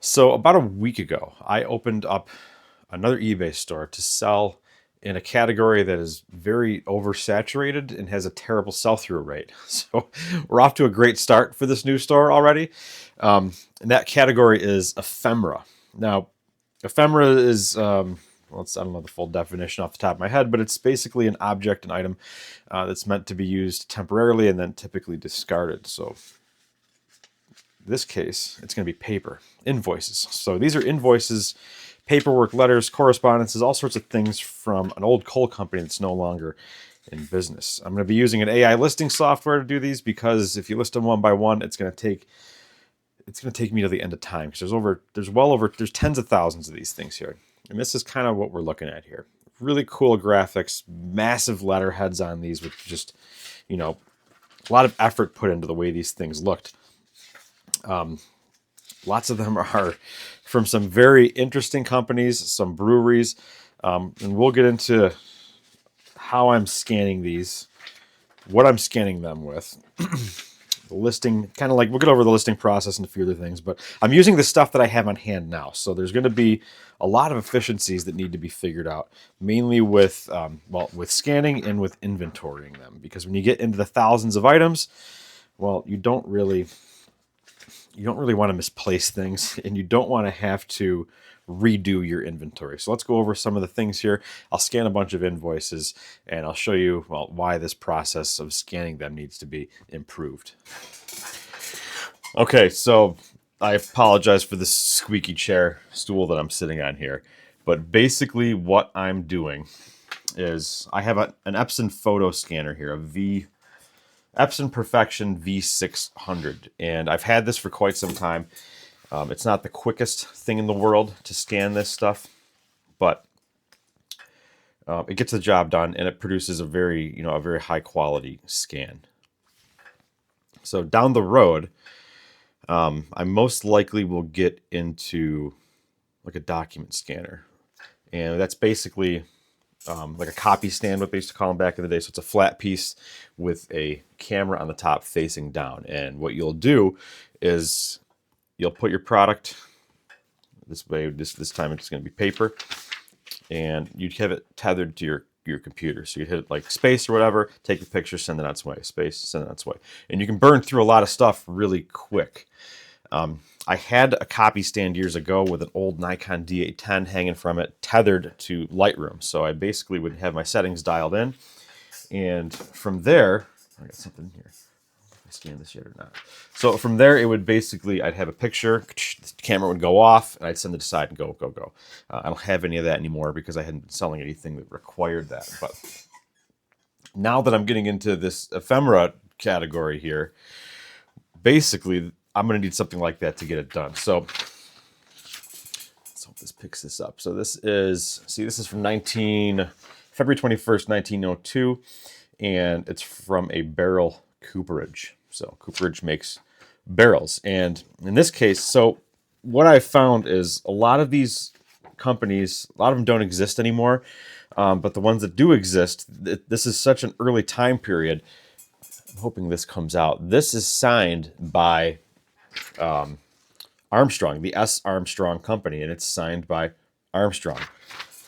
So about a week ago, I opened up another eBay store to sell in a category that is very oversaturated and has a terrible sell-through rate. So we're off to a great start for this new store already. And that category is ephemera. Now, ephemera is, well, I don't know the full definition off the top of my head, but it's basically an object, an item that's meant to be used temporarily and then typically discarded. So this case, it's going to be paper, invoices. So these are invoices, paperwork, letters, correspondences, all sorts of things from an old coal company that's no longer in business. I'm going to be using an AI listing software to do these because if you list them one by one, it's going to take me to the end of time because there's tens of thousands of these things here. And this is kind of what we're looking at here. Really cool graphics, massive letterheads on these with just, a lot of effort put into the way these things looked. Lots of them are from some very interesting companies, some breweries, and we'll get into how I'm scanning these, what I'm scanning them with, the listing, kind of like we'll get over the listing process and a few other things, but I'm using the stuff that I have on hand now. So there's going to be a lot of efficiencies that need to be figured out, mainly with, with scanning and with inventorying them, because when you get into the thousands of items, well, you don't really want to misplace things, and you don't want to have to redo your inventory. So let's go over some of the things here. I'll scan a bunch of invoices, and I'll show you why this process of scanning them needs to be improved. Okay, so I apologize for this squeaky chair stool that I'm sitting on here, but basically what I'm doing is I have an Epson photo scanner here, Epson Perfection V600, and I've had this for quite some time. It's not the quickest thing in the world to scan this stuff, but it gets the job done, and it produces a very high quality scan. So down the road, I most likely will get into like a document scanner, and that's basically like a copy stand, what they used to call them back in the day. So it's a flat piece with a camera on the top facing down. And what you'll do is you'll put your product this way. This time it's going to be paper, and you'd have it tethered to your computer. So you'd hit like space or whatever, take the picture, send it on its way. Space, send it on its way. And you can burn through a lot of stuff really quick. I had a copy stand years ago with an old Nikon D810 hanging from it, tethered to Lightroom. So I basically would have my settings dialed in, and from there, I got something here. If I scan this yet or not. So from there, it would basically, I'd have a picture, the camera would go off, and I'd send it aside and go. I don't have any of that anymore because I hadn't been selling anything that required that. But now that I'm getting into this ephemera category here, basically, I'm going to need something like that to get it done. So let's hope this picks this up. So this is from February 21st, 1902, and it's from a barrel cooperage. So cooperage makes barrels. And in this case, so what I found is a lot of these companies, a lot of them don't exist anymore. But the ones that do exist, this is such an early time period. I'm hoping this comes out. This is signed by Armstrong, the S. Armstrong Company, and it's signed by Armstrong.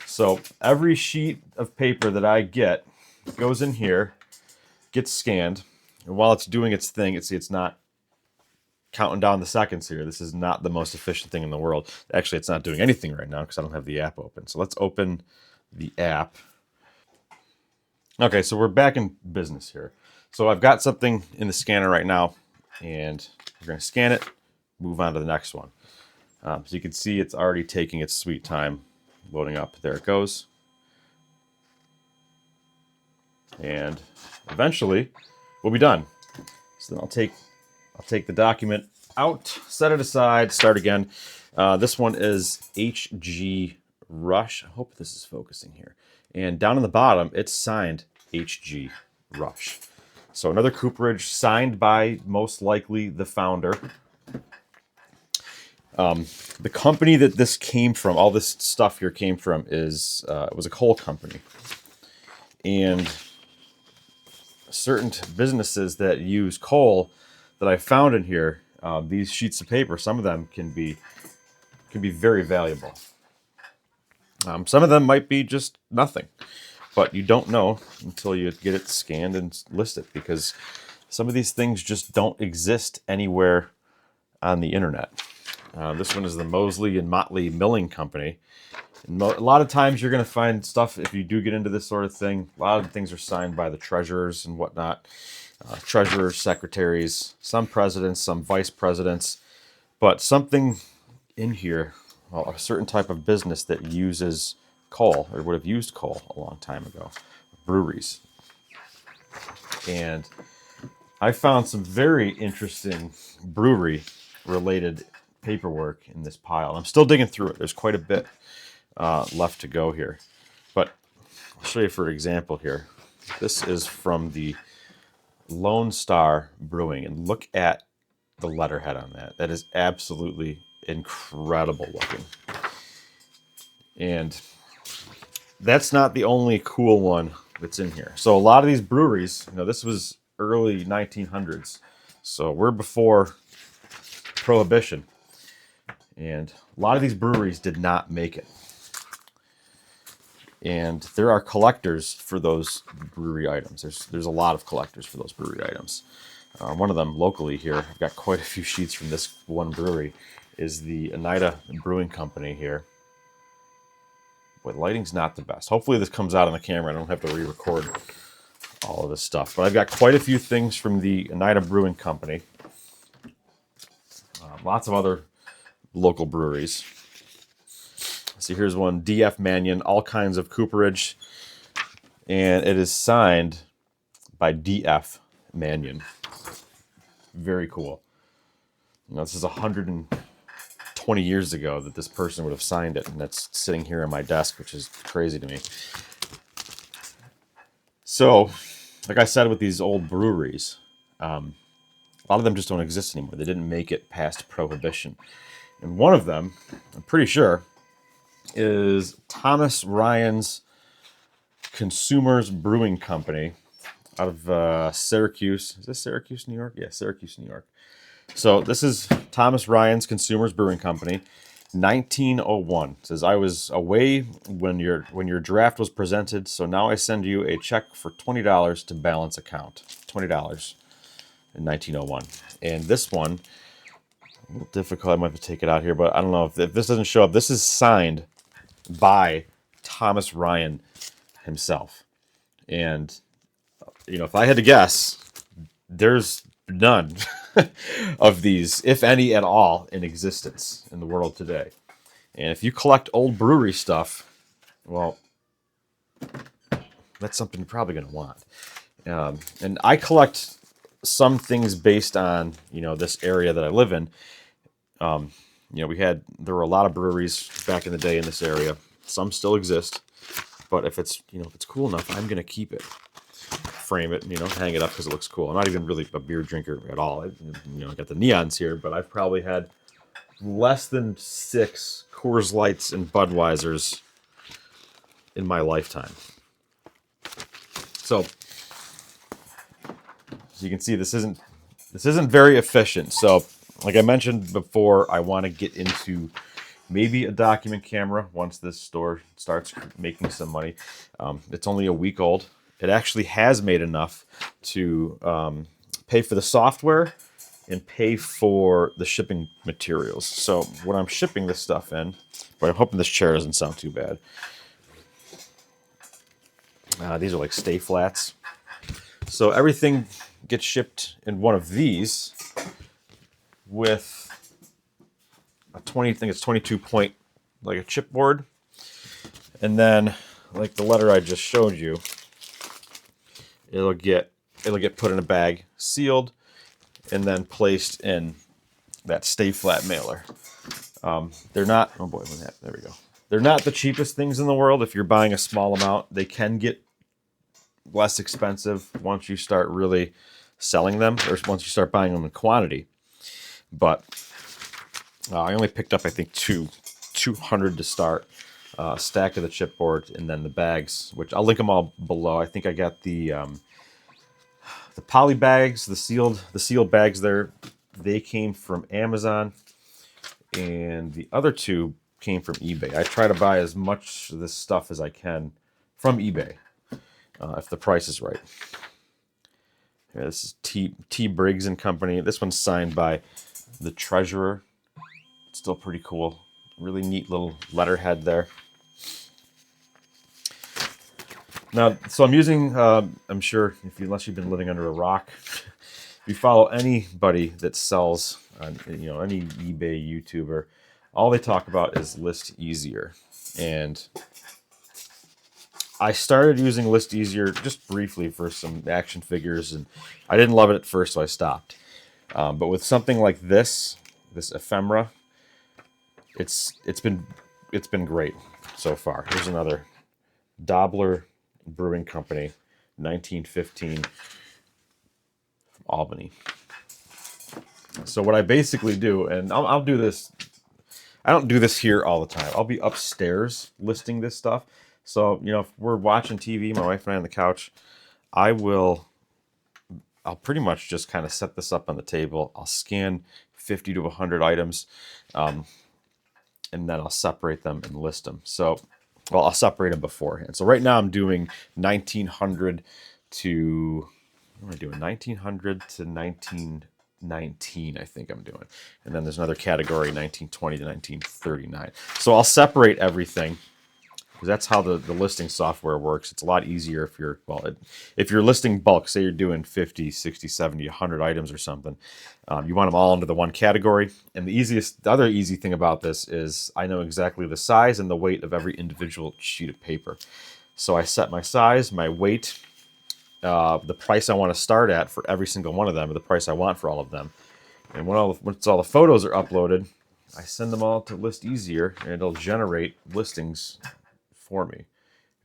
So every sheet of paper that I get goes in here, gets scanned, and while it's doing its thing, it's not counting down the seconds here. This is not the most efficient thing in the world. Actually, it's not doing anything right now because I don't have the app open. So let's open the app. Okay, so we're back in business here. So I've got something in the scanner right now, and we're going to scan it, move on to the next one. So you can see it's already taking its sweet time loading up. There it goes. And eventually we'll be done. So then I'll take the document out, set it aside, start again. This one is HG Rush. I hope this is focusing here. And down on the bottom, it's signed HG Rush. So another cooperage signed by most likely the founder. The company that this came from, all this stuff here came from, is it was a coal company. And certain businesses that use coal that I found in here, these sheets of paper, some of them can be can be very valuable. Some of them might be just nothing, but you don't know until you get it scanned and listed, because some of these things just don't exist anywhere on the internet. This one is the Mosley and Motley Milling Company. And a lot of times you're going to find stuff, if you do get into this sort of thing, a lot of things are signed by the treasurers and whatnot. Treasurers, secretaries, some presidents, some vice presidents. But something in here, well, a certain type of business that uses coal, or would have used coal a long time ago, breweries. And I found some very interesting brewery-related paperwork in this pile. I'm still digging through it. There's quite a bit left to go here. But I'll show you for example here. This is from the Lone Star Brewing, and look at the letterhead on that. That is absolutely incredible looking. And that's not the only cool one that's in here. So a lot of these breweries, this was early 1900s. So we're before Prohibition. And a lot of these breweries did not make it. And there are collectors for those brewery items. There's a lot of collectors for those brewery items. One of them locally here, I've got quite a few sheets from this one brewery, is the Oneida Brewing Company here. Boy, the lighting's not the best. Hopefully this comes out on the camera. I don't have to re-record all of this stuff. But I've got quite a few things from the Oneida Brewing Company. Lots of other local breweries. So here's one, D.F. Mannion, all kinds of cooperage. And it is signed by D.F. Mannion. Very cool. This is 120 years ago that this person would have signed it, and that's sitting here on my desk, which is crazy to me. So, like I said, with these old breweries, a lot of them just don't exist anymore. They didn't make it past Prohibition. And one of them, I'm pretty sure, is Thomas Ryan's Consumers Brewing Company out of Syracuse. Is this Syracuse, New York? Yeah, Syracuse, New York. So this is Thomas Ryan's Consumers Brewing Company, 1901. It says, I was away when your draft was presented, so now I send you a check for $20 to balance account. $20 in 1901. And this one, a little difficult, I might have to take it out here, but I don't know if this doesn't show up. This is signed by Thomas Ryan himself. And, if I had to guess, there's none of these, if any at all, in existence in the world today. And if you collect old brewery stuff, well, that's something you're probably going to want. And I collect some things based on, this area that I live in. There were a lot of breweries back in the day in this area. Some still exist, but if it's cool enough, I'm going to keep it. Frame it, hang it up because it looks cool. I'm not even really a beer drinker at all. I got the neons here, but I've probably had less than 6 Coors Lights and Budweisers in my lifetime. So, as you can see, this isn't very efficient. So, like I mentioned before, I want to get into maybe a document camera once this store starts making some money. It's only a week old. It actually has made enough to pay for the software and pay for the shipping materials. So when I'm shipping this stuff in, but I'm hoping this chair doesn't sound too bad. These are like stay flats. So everything gets shipped in one of these with a 22 point, like a chipboard. And then, like the letter I just showed you, it'll get put in a bag, sealed, and then placed in that stay flat mailer. They're not, oh boy, there we go. They're not the cheapest things in the world. If you're buying a small amount, they can get less expensive once you start really selling them, or once you start buying them in quantity. But I only picked up, I think, 200 to start. Stack of the chipboard, and then the bags, which I'll link them all below. I think I got the poly bags, the sealed bags there. They came from Amazon, and the other two came from eBay. I try to buy as much of this stuff as I can from eBay, if the price is right. Here, this is T. Briggs and Company. This one's signed by the treasurer. It's still pretty cool. Really neat little letterhead there. Now, so I'm using, I'm sure, unless you've been living under a rock, if you follow anybody that sells, any eBay YouTuber, all they talk about is List Easier. And I started using List Easier just briefly for some action figures, and I didn't love it at first, so I stopped. But with something like this ephemera, it's been great so far. Here's another Dobler Brewing Company, 1915, from Albany. So what I basically do, and I'll do this, I don't do this here all the time. I'll be upstairs listing this stuff. So, if we're watching TV, my wife and I on the couch, I'll pretty much just kind of set this up on the table. I'll scan 50 to 100 items, and then I'll separate them and list them. So, I'll separate them beforehand. So right now I'm doing 1900 to, what am I doing? 1900 to 1919, I think I'm doing. And then there's another category, 1920 to 1939. So I'll separate everything, because that's how the listing software works. It's a lot easier if you're listing bulk, say you're doing 50, 60, 70, 100 items or something. You want them all into the one category. And the other easy thing about this is I know exactly the size and the weight of every individual sheet of paper. So I set my size, my weight, the price I want to start at for every single one of them, or the price I want for all of them. And once all the photos are uploaded, I send them all to List Easier, and it'll generate listings for me.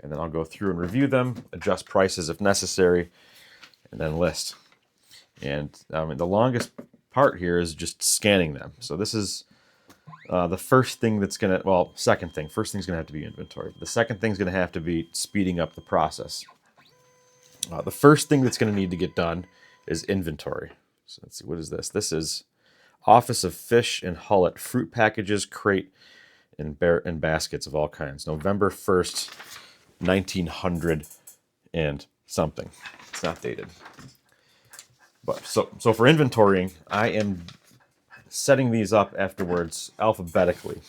And then I'll go through and review them, adjust prices if necessary, and then list. And the longest part here is just scanning them. So this is the first thing that's going to, second thing. First thing's going to have to be inventory. The second thing's going to have to be speeding up the process. The first thing that's going to need to get done is inventory. So let's see, what is this? This is Office of Fish and Hullet, fruit packages, crate, and baskets of all kinds. November 1st, 1900 and something. It's not dated. But so for inventorying, I am setting these up afterwards alphabetically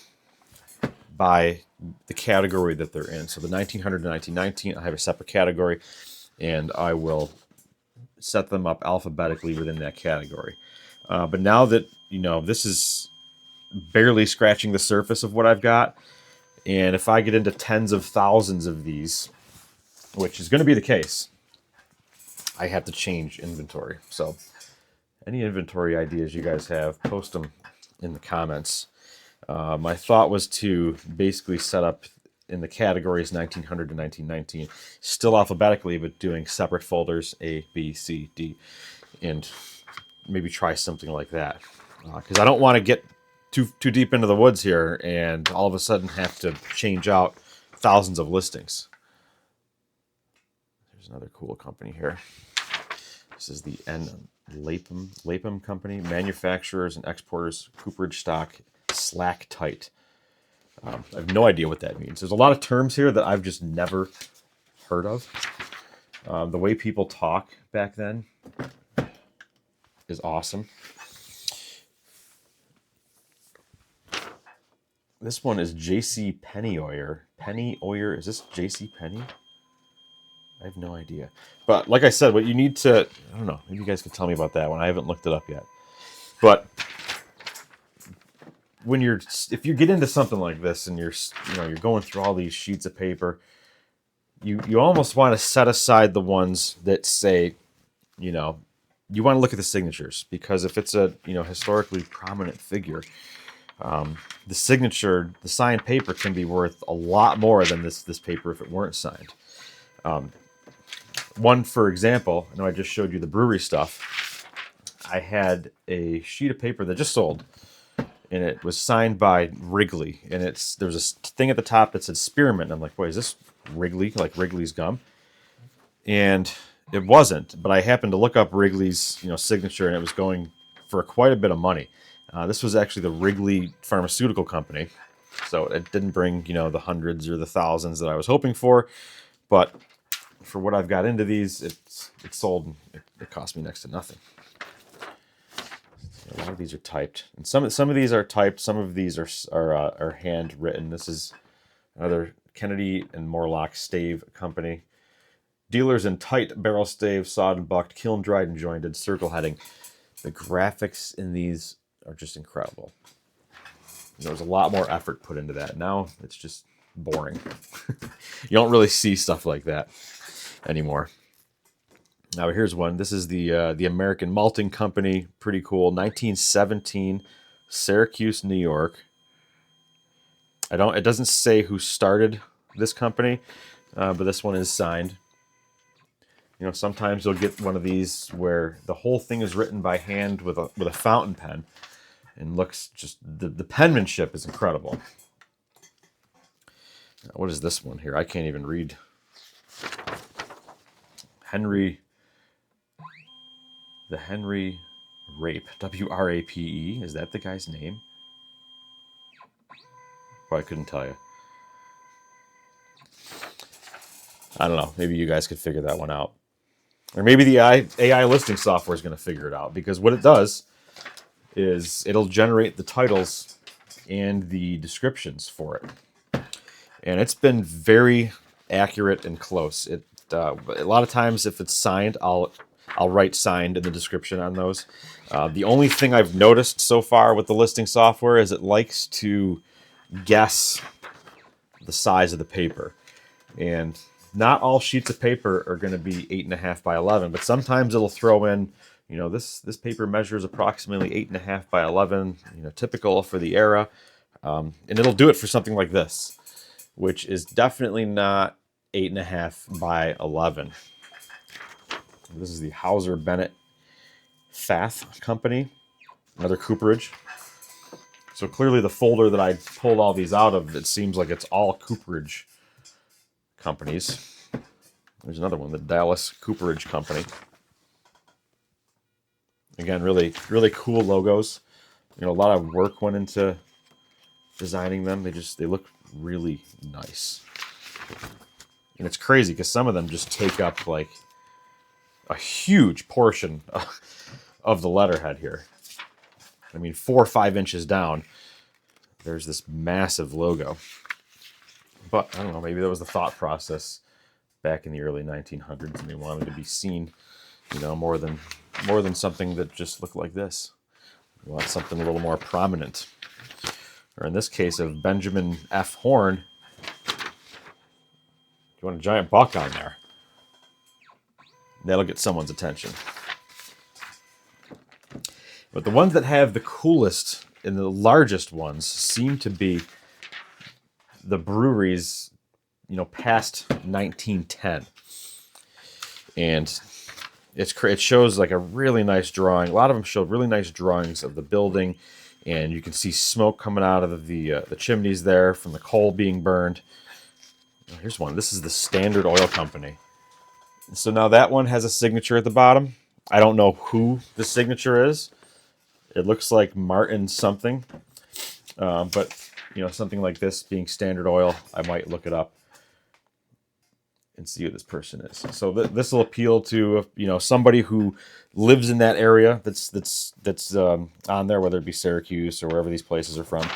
by the category that they're in. So the 1900 to 1919, I have a separate category, and I will set them up alphabetically within that category. But now that, this is barely scratching the surface of what I've got, and if I get into tens of thousands of these, which is going to be the case, I have to change inventory. So any inventory ideas you guys have, post them in the comments. My thought was to basically set up in the categories 1900 to 1919, still alphabetically, but doing separate folders, A, B, C, D, and maybe try something like that. Because I don't want to get too deep into the woods here and all of a sudden have to change out thousands of listings. There's another cool company here. This is the Lapham Company, manufacturers and exporters, cooperage stock, slack tight. I have no idea what that means. There's a lot of terms here that I've just never heard of. The way people talk back then is awesome. This one is J.C. Pennyoyer. Pennyoyer, is this J.C. Penney? I have no idea. But like I said, what you need to, I don't know, maybe you guys can tell me about that one. I haven't looked it up yet. But if you get into something like this and you're going through all these sheets of paper, you almost want to set aside the ones that say, you want to look at the signatures, because if it's a, historically prominent figure, the signature, the signed paper can be worth a lot more than this paper if it weren't signed. One, for example, I know I just showed you the brewery stuff. I had a sheet of paper that just sold, and it was signed by Wrigley, and there was a thing at the top that said Spearmint, and I'm like, wait, is this Wrigley, like Wrigley's gum? And it wasn't, but I happened to look up Wrigley's, signature, and it was going for quite a bit of money. This was actually the Wrigley Pharmaceutical Company, so it didn't bring, you know, the hundreds or the thousands that I was hoping for, but for what I've got into these, it's sold. It cost me next to nothing. A lot of these are typed, and some of these are typed. Some of these are handwritten. This is another Kennedy and Morlock stave company. Dealers in tight barrel stave, sawed and bucked, kiln dried and jointed, circle heading. The graphics in these are just incredible. There was a lot more effort put into that. Now it's just boring. You don't really see stuff like that anymore. Now here's one. This is the American Malting Company. Pretty cool. 1917, Syracuse, New York. It doesn't say who started this company, but this one is signed. You know, sometimes you'll get one of these where the whole thing is written by hand with a fountain pen, and looks just the penmanship is incredible. Now, what is this one here? I can't even read. The Henry Rape, W-R-A-P-E. Is that the guy's name? Well, I couldn't tell you. I don't know. Maybe you guys could figure that one out. Or maybe the AI listing software is going to figure it out, because what it does is it'll generate the titles and the descriptions for it. And it's been very accurate and close. A lot of times if it's signed, I'll write signed in the description on those. The only thing I've noticed so far with the listing software is it likes to guess the size of the paper. And not all sheets of paper are going to be 8.5 by 11, but sometimes it'll throw in, you know, this paper measures approximately 8.5 by 11, you know, typical for the era. And it'll do it for something like this, which is definitely not 8.5 by 11. This is the Hauser Bennett Fath Company, another cooperage. So clearly the folder that I pulled all these out of, it seems like it's all cooperage companies. There's another one, the Dallas Cooperage Company. Again, really, really cool logos. You know, a lot of work went into designing them. They look really nice. And it's crazy because some of them just take up like a huge portion of the letterhead here. I mean, 4 or 5 inches down, there's this massive logo. But I don't know, maybe that was the thought process back in the early 1900s, and they wanted to be seen, you know, more than something that just looked like this. We want something a little more prominent. Or in this case of Benjamin F. Horn, you want a giant buck on there. That'll get someone's attention. But the ones that have the coolest and the largest ones seem to be the breweries, you know, past 1910. And it shows like a really nice drawing. A lot of them show really nice drawings of the building, and you can see smoke coming out of the chimneys there from the coal being burned. Here's one. This is the Standard Oil Company. So now that one has a signature at the bottom. I don't know who the signature is. It looks like Martin something, but you know, something like this being Standard Oil, I might look it up and see who this person is. So this will appeal to, you know, somebody who lives in that area that's on there, whether it be Syracuse or wherever these places are from.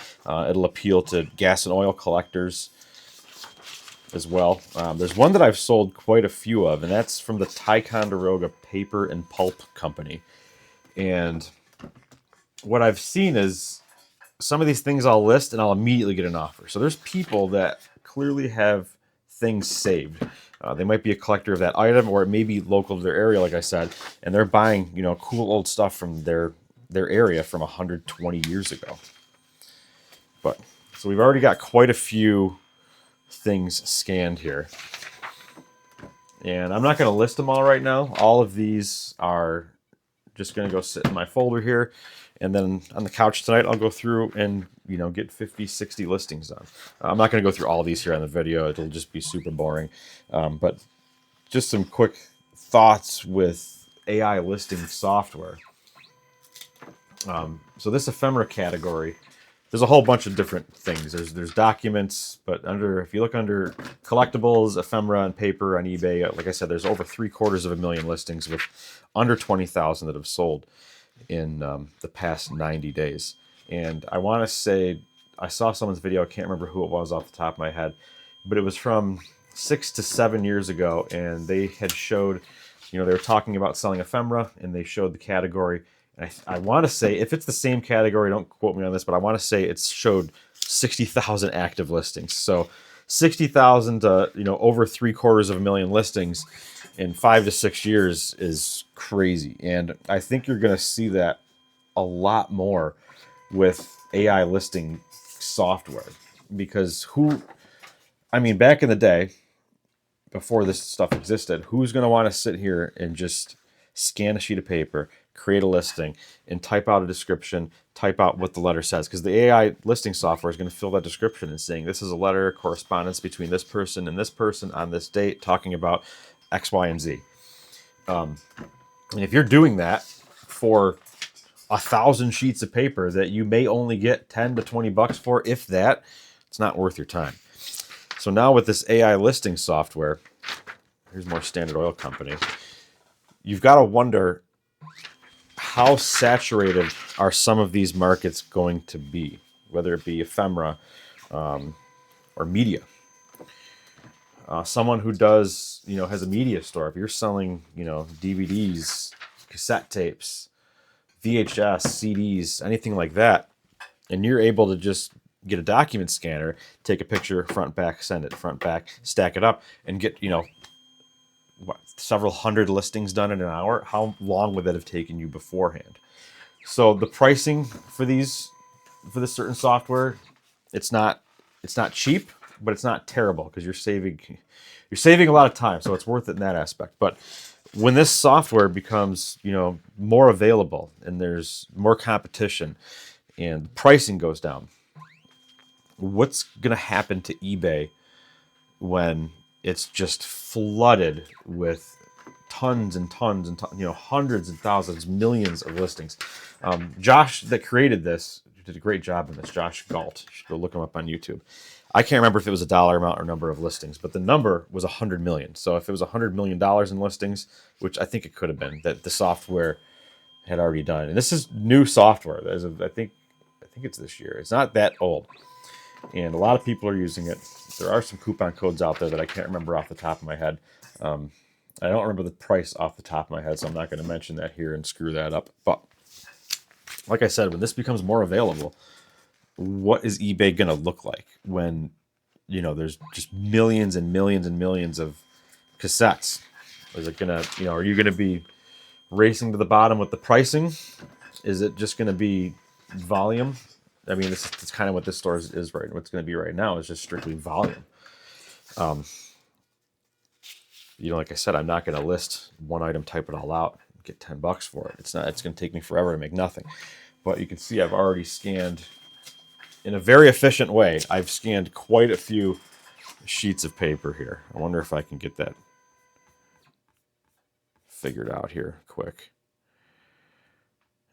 It'll appeal to gas and oil collectors as well. There's one that I've sold quite a few of, and that's from the Ticonderoga Paper and Pulp Company. And what I've seen is some of these things I'll list and I'll immediately get an offer. So there's people that clearly have things saved. They might be a collector of that item, or it may be local to their area, like I said, and they're buying, you know, cool old stuff from their area from 120 years ago. But so we've already got quite a few things scanned here. And I'm not going to list them all right now. All of these are just going to go sit in my folder here. And then on the couch tonight, I'll go through and, you know, get 50, 60 listings done. I'm not going to go through all these here on the video. It'll just be super boring. But just some quick thoughts with AI listing software. So this ephemera category, there's a whole bunch of different things. There's documents, but if you look under collectibles, ephemera, and paper on eBay, like I said, there's over 750,000 listings with under 20,000 that have sold in the past 90 days. And I want to say, I saw someone's video, I can't remember who it was off the top of my head, but it was from 6 to 7 years ago, and they had showed, they were talking about selling ephemera, and they showed the category. And I want to say, if it's the same category, don't quote me on this, but I want to say it showed 60,000 active listings. So 60,000 to, over 750,000 listings in 5 to 6 years is crazy. And I think you're going to see that a lot more with AI listing software, because back in the day, before this stuff existed, who's going to want to sit here and just scan a sheet of paper, create a listing, and type out a description, type out what the letter says? Because the AI listing software is going to fill that description and saying, this is a letter correspondence between this person and this person on this date, talking about X, Y, and Z. And if you're doing that for 1,000 sheets of paper that you may only get 10 to 20 bucks for, if that, it's not worth your time. So now with this AI listing software, here's more Standard Oil Company, you've got to wonder, how saturated are some of these markets going to be, whether it be ephemera or media. Someone who does, has a media store, if you're selling, DVDs, cassette tapes, VHS, CDs, anything like that, and you're able to just get a document scanner, take a picture, front, back, send it, front, back, stack it up, and get, several hundred listings done in an hour, how long would that have taken you beforehand? So the pricing for this certain software, it's not cheap, but it's not terrible, because you're saving a lot of time, so it's worth it in that aspect. But when this software becomes, more available and there's more competition and the pricing goes down, what's going to happen to eBay when it's just flooded with tons and tons and hundreds and thousands, millions of listings? Josh, that created this, did a great job in this. Josh Galt, you should go look him up on YouTube. I can't remember if it was a dollar amount or number of listings, but the number was 100 million. So if it was $100 million in listings, which I think it could have been, that the software had already done. And this is new software. I think it's this year. It's not that old, and a lot of people are using it. There are some coupon codes out there that I can't remember off the top of my head. I don't remember the price off the top of my head, so I'm not going to mention that here and screw that up. But like I said, when this becomes more available, what is eBay going to look like when, there's just millions and millions and millions of cassettes? Is it going to, are you going to be racing to the bottom with the pricing? Is it just going to be volume? This is kind of what this store is right. What's going to be right now is just strictly volume. Like I said, I'm not going to list one item, type it all out, get 10 bucks for it. It's going to take me forever to make nothing. But you can see I've already scanned in a very efficient way. I've scanned quite a few sheets of paper here. I wonder if I can get that figured out here quick.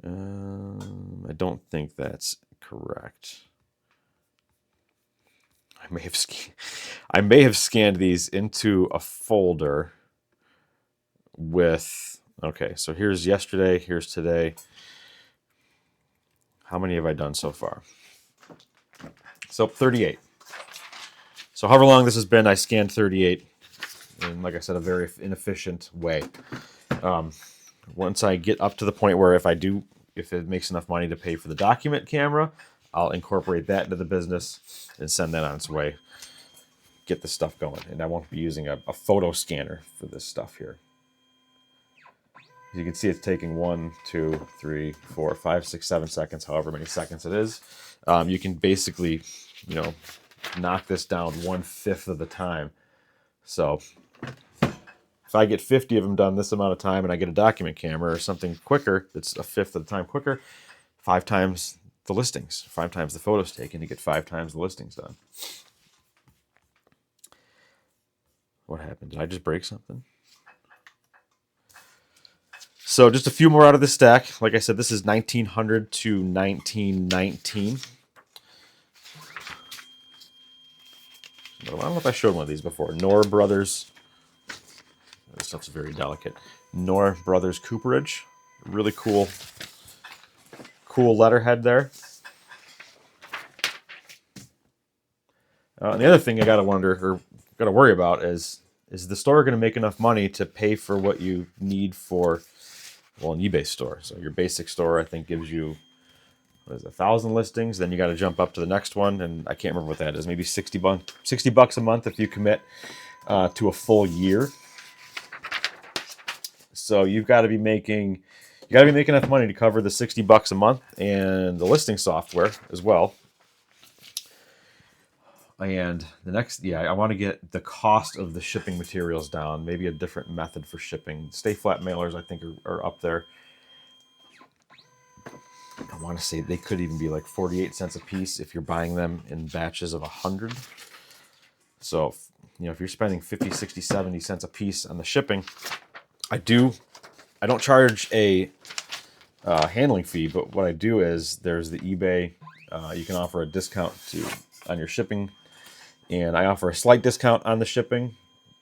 I don't think that's correct. I may have scanned these into a folder with, okay, so here's yesterday, here's today. How many have I done so far? So 38. So however long this has been, I scanned 38 in, like I said, a very inefficient way. Once I get up to the point where if it makes enough money to pay for the document camera, I'll incorporate that into the business and send that on its way. Get the stuff going. And I won't be using a photo scanner for this stuff here. As you can see, it's taking 1, 2, 3, 4, 5, 6, 7 seconds, however many seconds it is. You can basically, knock this down 1/5 of the time. So if I get 50 of them done this amount of time and I get a document camera or something quicker, that's 1/5 of the time quicker, 5 times the listings, 5 times the photos taken to get 5 times the listings done. What happened? Did I just break something? So just a few more out of the stack. Like I said, this is 1900 to 1919. I don't know if I showed one of these before. Knorr Brothers. This stuff's very delicate. Knorr Brothers Cooperage. Really cool letterhead there. And the other thing I gotta worry about is the store going to make enough money to pay for what you need for, well, an eBay store. So your basic store, I think, gives you, 1,000 listings. Then you got to jump up to the next one, and I can't remember what that is. Maybe $60 a month if you commit to a full year. So you've got to be making enough money to cover the $60 a month and the listing software as well. And the next, I want to get the cost of the shipping materials down. Maybe a different method for shipping. Stay flat mailers, I think, are up there. I want to say they could even be like 48 cents a piece if you're buying them in batches of 100. So, if you're spending 50, 60, 70 cents a piece on the shipping, I don't charge a handling fee, but what I do is there's the eBay. You can offer a discount on your shipping. And I offer a slight discount on the shipping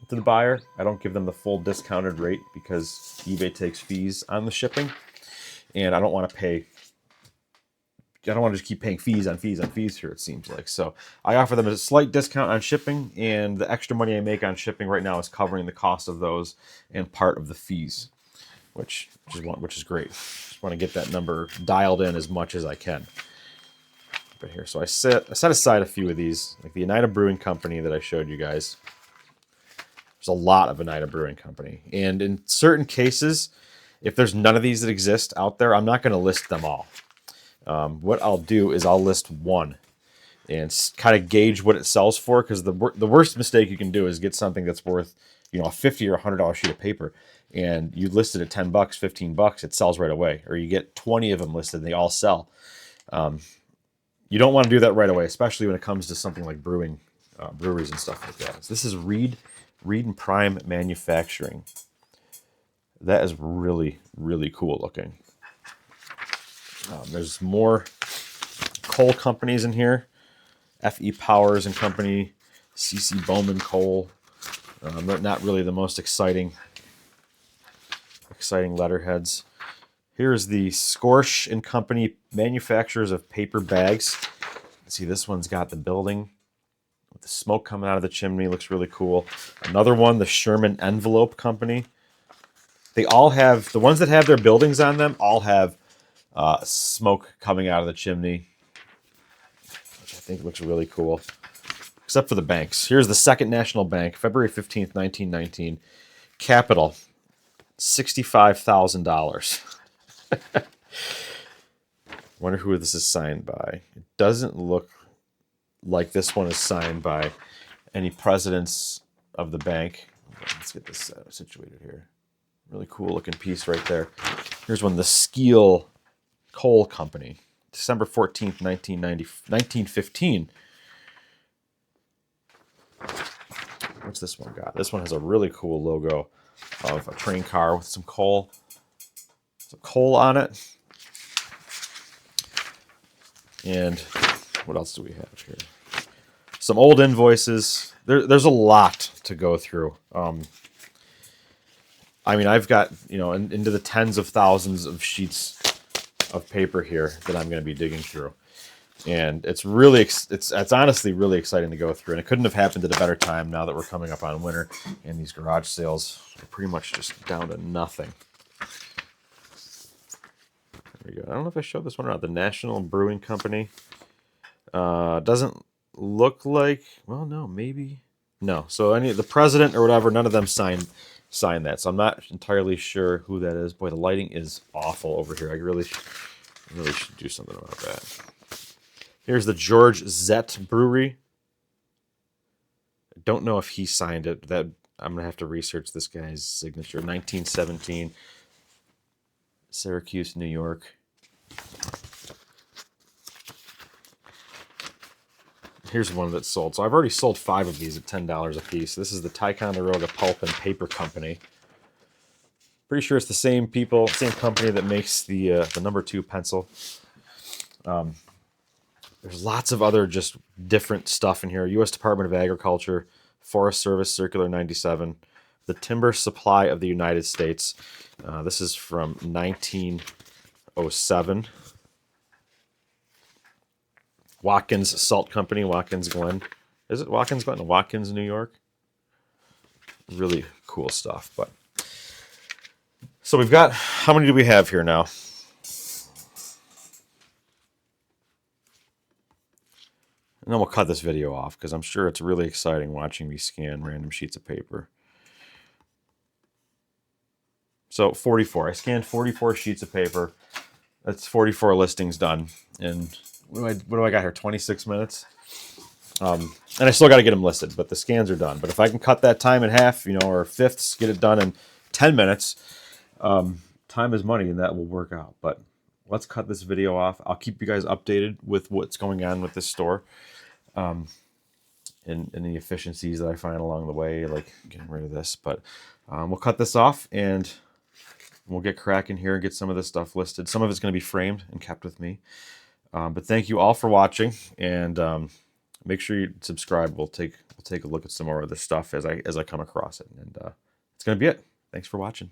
to the buyer. I don't give them the full discounted rate because eBay takes fees on the shipping. And I don't want to just keep paying fees on fees here, it seems like. So I offer them a slight discount on shipping, and the extra money I make on shipping right now is covering the cost of those and part of the fees, which is great. Just want to get that number dialed in as much as I can. Here. So I set aside a few of these, like the Oneida Brewing Company that I showed you guys. There's a lot of Oneida Brewing Company. And in certain cases, if there's none of these that exist out there, I'm not going to list them all. What I'll do is I'll list one and kind of gauge what it sells for, because the worst mistake you can do is get something that's worth, a $50 or $100 sheet of paper, and you list it at $10, $15, it sells right away. Or you get 20 of them listed and they all sell. You don't want to do that right away, especially when it comes to something like breweries and stuff like that. So this is Reed and Prime Manufacturing. That is really, really cool looking. There's more coal companies in here. F.E. Powers and Company, C.C. Bowman Coal. Not really the most exciting letterheads. Here's the Scorch and Company, manufacturers of paper bags. See, this one's got the building with the smoke coming out of the chimney. Looks really cool. Another one, the Sherman Envelope Company. They all have, the ones that have their buildings on them, all have smoke coming out of the chimney, which I think looks really cool. Except for the banks. Here's the Second National Bank, February 15th, 1919. Capital, $65,000. Wonder who this is signed by. It doesn't look like this one is signed by any presidents of the bank. Let's get this situated here. Really cool looking piece right there. Here's one, the Skeel Coal Company, December 14th, 1915. What's this one got? This one has a really cool logo of a train car with some coal on it. And what else do we have here? Some old invoices. There's a lot to go through. I've got, into the tens of thousands of sheets of paper here that I'm going to be digging through. And it's honestly really exciting to go through. And it couldn't have happened at a better time now that we're coming up on winter and these garage sales are pretty much just down to nothing. There we go. I don't know if I showed this one or not. The National Brewing Company. Doesn't look like, well, no, maybe. No. So the president or whatever, none of them signed that. So I'm not entirely sure who that is. Boy, the lighting is awful over here. I really should do something about that. Here's the George Zett Brewery. I don't know if he signed it. That I'm gonna have to research this guy's signature. 1917, Syracuse, New York. Here's one that's sold. So I've already sold 5 of these at $10 a piece. This is the Ticonderoga Pulp and Paper Company. Pretty sure it's the same people, same company that makes the number 2 pencil. There's lots of other just different stuff in here. U.S. Department of Agriculture, Forest Service Circular 97, the Timber Supply of the United States. This is from 1907. Watkins Salt Company, Watkins Glen. Is it Watkins Glen? Watkins, New York. Really cool stuff. But so we've got, how many do we have here now? And then we'll cut this video off because I'm sure it's really exciting watching me scan random sheets of paper. So 44. I scanned 44 sheets of paper. That's 44 listings done. And what do I got here? 26 minutes. And I still got to get them listed, but the scans are done. But if I can cut that time in half, or fifths, get it done in 10 minutes, time is money, and that will work out. But let's cut this video off. I'll keep you guys updated with what's going on with this store, and the efficiencies that I find along the way, like getting rid of this. But we'll cut this off, and we'll get cracking here and get some of this stuff listed. Some of it's going to be framed and kept with me. But thank you all for watching, and make sure you subscribe. We'll take a look at some more of this stuff as I come across it, and it's going to be it. Thanks for watching.